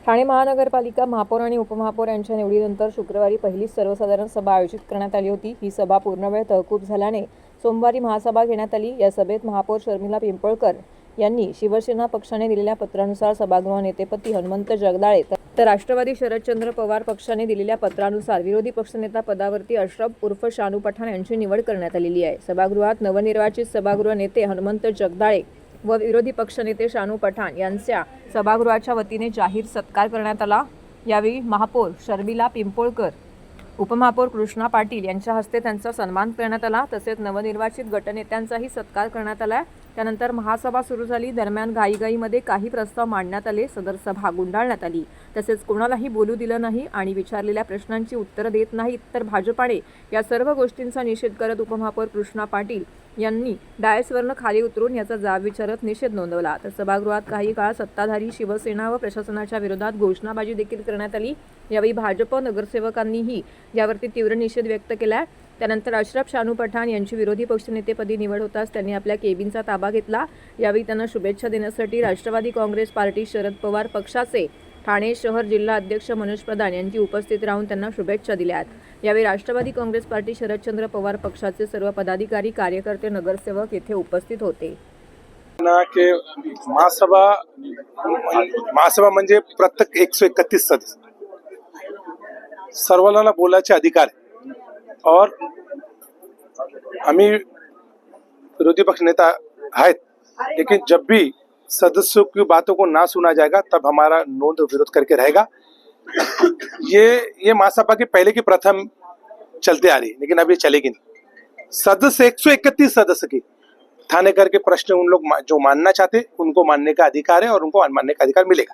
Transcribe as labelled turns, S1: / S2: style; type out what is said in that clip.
S1: ठाणे महानगरपालिका महापौर आणि उपमहापौर यांच्या निवडीनंतर शुक्रवारी पहिली सर्वसाधारण सभा आयोजित करण्यात आली होती। ही सभा पूर्णवेळ तहकूब झाल्याने सोमवारी महासभा घेण्यात आली। या सभेत महापौर शर्मिला पिंपळकर यांनी शिवसेना पक्षाने दिलेल्या पत्रानुसार सभागृह नेतेपदी हनुमंत जगदाळे तर राष्ट्रवादी शरदचंद्र पवार पक्षाने दिलेल्या पत्रानुसार विरोधी पक्षनेता पदावरती अशरफ उर्फ शानू पठाण यांची निवड करण्यात आलेली आहे। सभागृहात नवनिर्वाचित सभागृह नेते हनुमंत जगदाळे व विरोधी पक्षनेते शानू पठाण यांच्या सभागृहाच्या वतीने जाहीर सत्कार करण्यात आला। यावेळी महापौर शर्मिला पिंपळकर, उपमहापौर कृष्णा पाटील यांच्या हस्ते त्यांचा सन्मान करण्यात आला। तसेच नवनिर्वाचित गटनेत्यांचाही सत्कार करण्यात आला। त्यानंतर महासभा सुरू झाली। दरम्यान घाईघाईमध्ये काही प्रस्ताव मांडण्यात आले। सदर सभा गुंडाळण्यात आली। तसेच कोणालाही बोलू दिलं नाही आणि विचारलेल्या प्रश्नांची उत्तरं देत नाहीत तर भाजपाने या सर्व गोष्टींचा निषेध करत उपमहापौर कृष्णा पाटील यांनी डायसवरनं खाली उतरून याचा जाब विचारत निषेध नोंदवला। तर सभागृहात काही काळ सत्ताधारी शिवसेना व प्रशासनाच्या विरोधात घोषणाबाजी देखील करण्यात आली। यावेळी भाजप नगरसेवकांनीही यावरती तीव्र निषेध व्यक्त केला। त्यानंतर अशरफ शानू पठाण यांची विरोधी पक्षनेतेपदी निवड होताच त्यांनी आपल्या केबिनचा ताबा घेतला। यावेळी त्यांना शुभेच्छा देण्यासाठी राष्ट्रवादी काँग्रेस पार्टी शरद पवार पक्षाचे ठाणे शहर जिल्हा अध्यक्ष मनोज प्रधान यांची उपस्थित राहून त्यांना शुभेच्छा दिल्या। यावेळी राष्ट्रवादी काँग्रेस पार्टी शरदचंद्र पवार पक्षाचे सर्व पदाधिकारी, कार्यकर्ते, नगरसेवक येथे उपस्थित होते।
S2: के महासभा म्हणजे प्रत्येक 131 सदस्य सर्वांना बोलायचे अधिकार है और हमें विरोधी पक्ष नेता है, लेकिन जब भी सदस्यों की बातों को ना सुना जाएगा तब हमारा नोंद विरोध करके रहेगा। ये महासभा के पहले की प्रथम चलते आ रही है, लेकिन अब ये चलेगी नहीं। सदस्य 131 सदस्य की थाने करके प्रश्न उन लोग जो मानना चाहते उनको मानने का अधिकार है और उनको मानने का अधिकार मिलेगा।